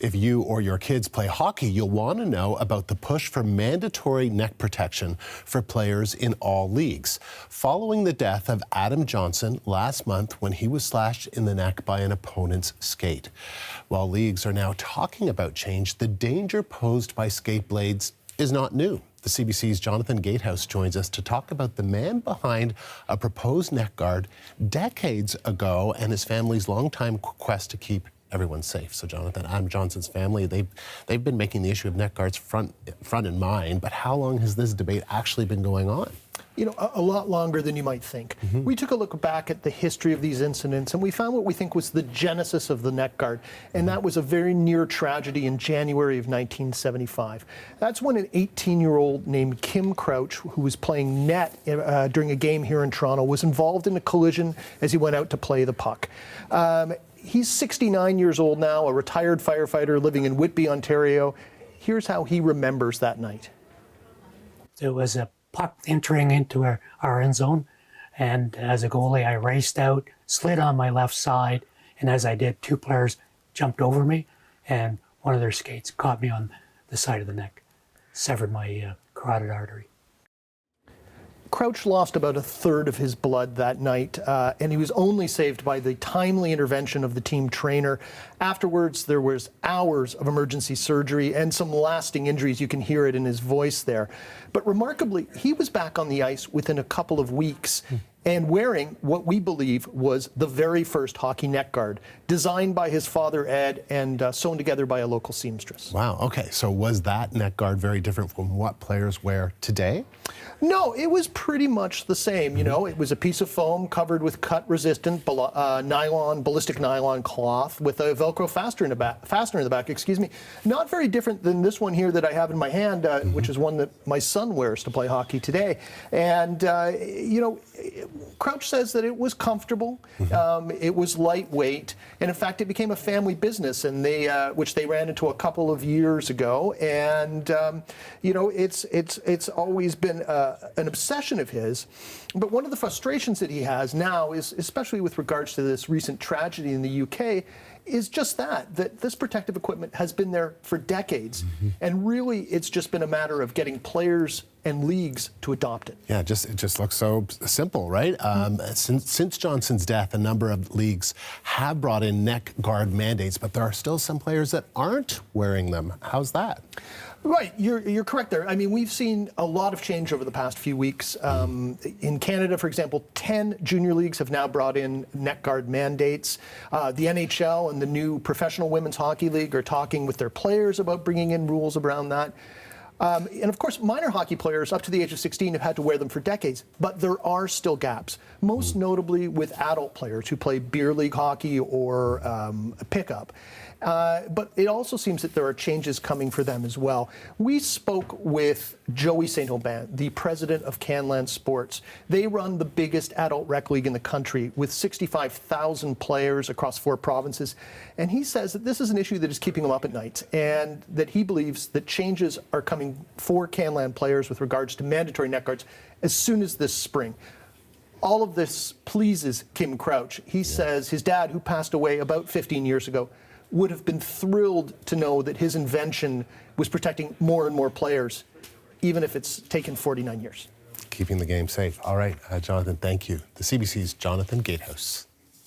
If you or your kids play hockey, you'll want to know about the push for mandatory neck protection for players in all leagues, following the death of Adam Johnson last month when he was slashed in the neck by an opponent's skate. While leagues are now talking about change, the danger posed by skate blades is not new. The CBC's Jonathan Gatehouse joins us to talk about the man behind a proposed neck guard decades ago and his family's longtime quest to keep everyone safe. So Jonathan, Adam Johnson's family, they've been making the issue of neck guards front in mind, but how long has this debate actually been going on? You know, a lot longer than you might think. We took a look back at the history of these incidents and we found what we think was the genesis of the neck guard, and that was a very near tragedy in January of 1975. That's when an 18-year-old named Kim Crouch, who was playing net during a game here in Toronto, was involved in a collision as he went out to play the puck. He's 69 years old now, a retired firefighter living in Whitby, Ontario. Here's how he remembers that night. There was a puck entering into our end zone, and as a goalie I raced out, slid on my left side, and as I did, two players jumped over me and one of their skates caught me on the side of the neck, severed my carotid artery. Crouch lost about a third of his blood that night, and he was only saved by the timely intervention of the team trainer. Afterwards, there was hours of emergency surgery and some lasting injuries. You can hear it in his voice there. But remarkably, he was back on the ice within a couple of weeks and wearing what we believe was the very first hockey neck guard, designed by his father, Ed, and sewn together by a local seamstress. Wow, okay, so was that neck guard very different from what players wear today? No, it was pretty much the same. You know, it was a piece of foam covered with cut-resistant ballistic nylon cloth with a Velcro fastener in the back. Excuse me. Not very different than this one here that I have in my hand, which is one that my son wears to play hockey today. And you know, Crouch says that it was comfortable, it was lightweight, and in fact, it became a family business, and which they ran into a couple of years ago. And you know, it's always been an obsession of his. But one of the frustrations that he has now is, especially with regards to this recent tragedy in the UK, is just that this protective equipment has been there for decades. And really, it's just been a matter of getting players and leagues to adopt it. Yeah, it just looks so simple, right? Since Johnson's death, a number of leagues have brought in neck guard mandates, but there are still some players that aren't wearing them. How's that? Right, you're correct there. I mean, we've seen a lot of change over the past few weeks. In Canada, for example, 10 junior leagues have now brought in neck guard mandates. The NHL and the new Professional Women's Hockey League are talking with their players about bringing in rules around that. And of course, minor hockey players up to the age of 16 have had to wear them for decades, but there are still gaps, most notably with adult players who play beer league hockey or pickup. But it also seems that there are changes coming for them as well. We spoke with Joey St. Aubin, the president of Canland Sports. They run the biggest adult rec league in the country with 65,000 players across 4 provinces. And he says that this is an issue that is keeping him up at night, and that he believes that changes are coming for Canland players with regards to mandatory neck guards as soon as this spring. All of this pleases Kim Crouch. He says his dad, who passed away about 15 years ago, would have been thrilled to know that his invention was protecting more and more players, even if it's taken 49 years. Keeping the game safe. All right, Jonathan, thank you. The CBC's Jonathan Gatehouse.